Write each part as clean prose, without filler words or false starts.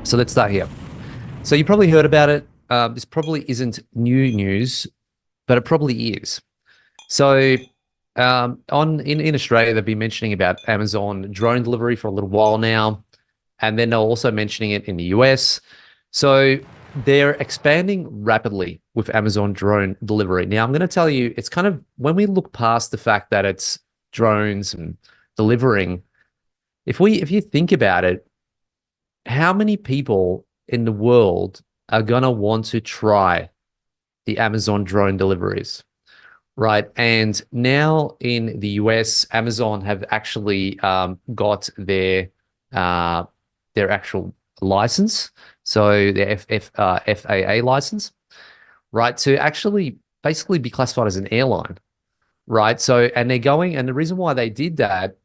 So let's start here. So you probably heard about it. This probably isn't new news, but it probably is. So in Australia, they've been mentioning about Amazon drone delivery for a little while now, and then they're also mentioning it in the US. So they're expanding rapidly with Amazon drone delivery. Now, I'm going to tell you, it's kind of when we look past the fact that it's drones and delivering, if you think about it, how many people in the world are going to want to try the Amazon drone deliveries, right? And now in the US, Amazon have actually got their actual license, so their FAA license, right, to actually basically be classified as an airline, right? So, and they're going, and the reason why they did that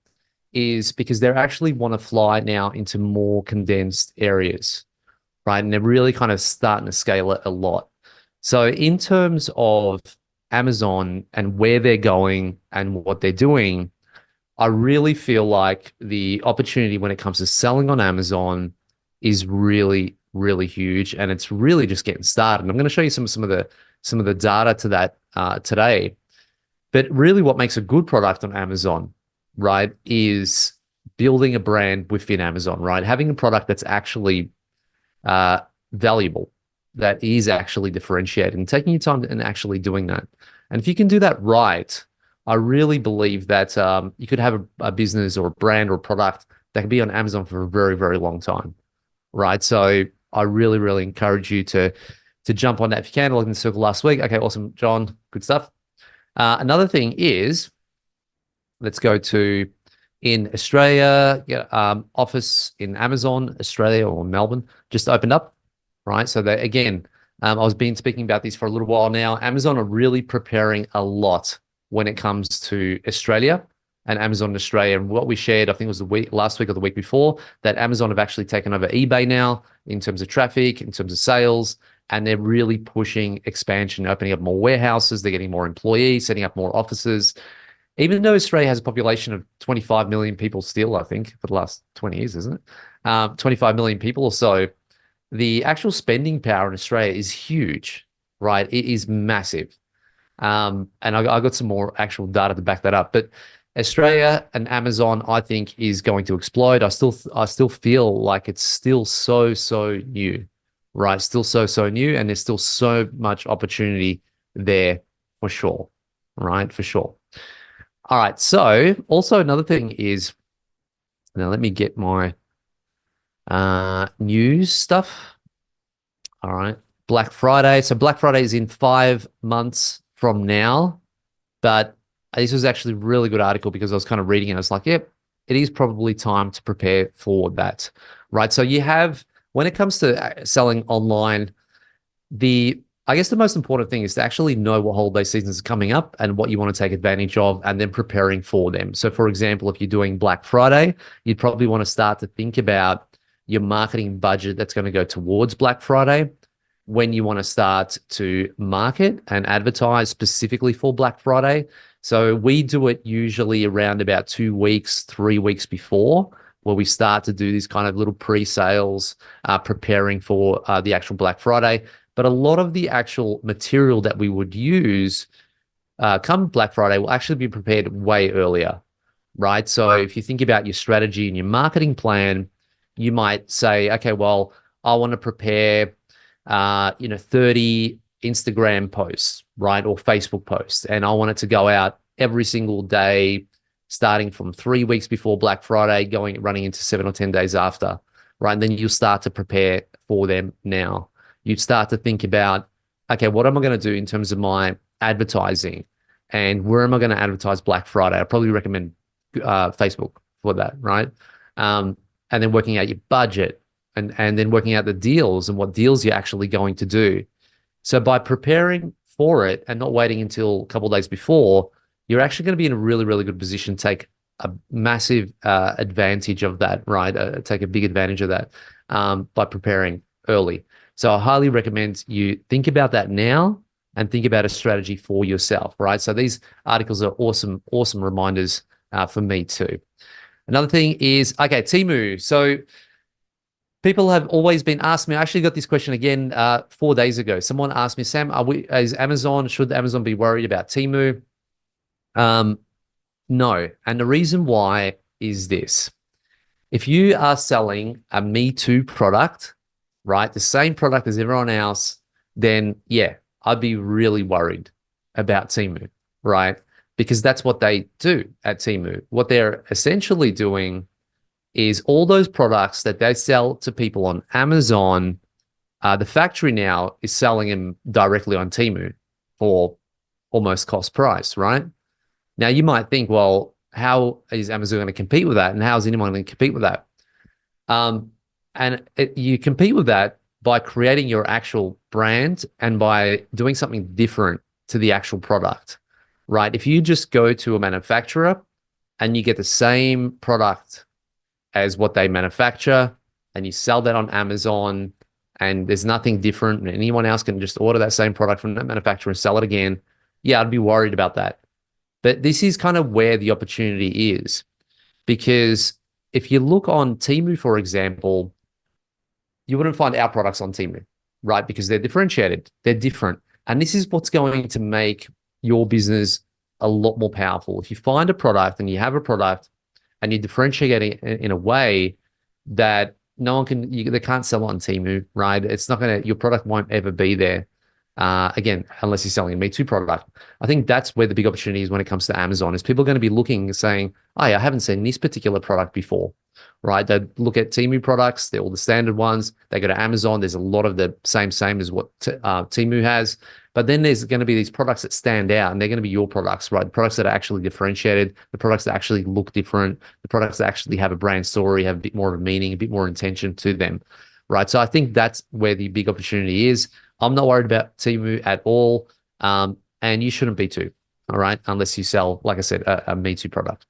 is because they actually want to fly now into more condensed areas, right? And they're really kind of starting to scale it a lot. So in terms of Amazon and where they're going and what they're doing, I really feel like the opportunity when it comes to selling on Amazon is really, really huge, and it's really just getting started. And I'm going to show you some of the data to that today. But really, what makes a good product on Amazon, right, is building a brand within Amazon, right? Having a product that's actually valuable, that is actually differentiated, and taking your time and actually doing that. And if you can do that right, I really believe that you could have a business or a brand or a product that can be on Amazon for a very, very long time, right? So I really, really encourage you to jump on that if you can. Look in the circle last week. Okay, awesome, John. Good stuff. Another thing is, let's go to in Australia, office in Amazon, Australia or Melbourne just opened up, right? So that again, I was been speaking about this for a little while now. Amazon are really preparing a lot when it comes to Australia and Amazon Australia. And what we shared, I think it was last week or the week before, that Amazon have actually taken over eBay now in terms of traffic, in terms of sales, and they're really pushing expansion, opening up more warehouses. They're getting more employees, setting up more offices. Even though Australia has a population of 25 million people still, I think, for the last 20 years, isn't it? 25 million people or so, the actual spending power in Australia is huge, right? It is massive. And I got some more actual data to back that up. But Australia and Amazon, I think, is going to explode. I still feel like it's still so new, right? Still so new, and there's still so much opportunity there for sure, right? For sure. All right. So also another thing is, now let me get my news stuff. All right. Black Friday. So Black Friday is in 5 months from now, but this was actually a really good article because I was kind of reading it. I was like, yep, it is probably time to prepare for that, right? So you have, when it comes to selling online, I guess the most important thing is to actually know what holiday seasons are coming up and what you want to take advantage of, and then preparing for them. So for example, if you're doing Black Friday, you'd probably want to start to think about your marketing budget that's going to go towards Black Friday, when you want to start to market and advertise specifically for Black Friday. So we do it usually around about 2 weeks, 3 weeks before, where we start to do these kind of little pre-sales, preparing for the actual Black Friday. But a lot of the actual material that we would use come Black Friday will actually be prepared way earlier, right? So if you think about your strategy and your marketing plan, you might say, okay, well, I want to prepare 30 Instagram posts, right? Or Facebook posts. And I want it to go out every single day, starting from 3 weeks before Black Friday, running into 7 or 10 days after, right? And then you'll start to prepare for them now. You'd start to think about, okay, what am I going to do in terms of my advertising, and where am I going to advertise Black Friday? I probably recommend Facebook for that, right? And then working out your budget, and then working out the deals and what deals you're actually going to do. So by preparing for it and not waiting until a couple of days before, you're actually going to be in a really, really good position to take a massive advantage of that, right? Take a big advantage of that by preparing early. So I highly recommend you think about that now and think about a strategy for yourself, right? So these articles are awesome, awesome reminders for me too. Another thing is, okay, Temu. So People have always been asking me. I actually got this question again 4 days ago. Someone asked me, Sam, should Amazon be worried about Temu? Um, no. And the reason why is this. If you are selling a Me Too product, right, the same product as everyone else, then yeah, I'd be really worried about Temu, right? Because that's what they do at Temu. What they're essentially doing is all those products that they sell to people on Amazon, the factory now is selling them directly on Temu for almost cost price, right? Now you might think, well, how is Amazon going to compete with that? And how is anyone going to compete with that? Um, you compete with that by creating your actual brand and by doing something different to the actual product, right? If you just go to a manufacturer and you get the same product as what they manufacture and you sell that on Amazon and there's nothing different and anyone else can just order that same product from that manufacturer and sell it again, yeah, I'd be worried about that. But this is kind of where the opportunity is, because if you look on Temu, for example, you wouldn't find our products on Temu, right? Because they're differentiated, they're different. And this is what's going to make your business a lot more powerful. If you find a product and you have a product and you differentiate it in a way that no one can, they can't sell it on Temu, right? It's not going to, your product won't ever be there. Again, unless you're selling a Me Too product. I think that's where the big opportunity is when it comes to Amazon, is people are going to be looking and saying, oh, yeah, I haven't seen this particular product before, right? They look at Temu products, they're all the standard ones. They go to Amazon, there's a lot of the same as what Temu has. But then there's going to be these products that stand out, and they're going to be your products, right? The products that are actually differentiated, the products that actually look different, the products that actually have a brand story, have a bit more of a meaning, a bit more intention to them, right? So I think that's where the big opportunity is. I'm not worried about Temu at all, and you shouldn't be too, all right? Unless you sell, like I said, a Me Too product.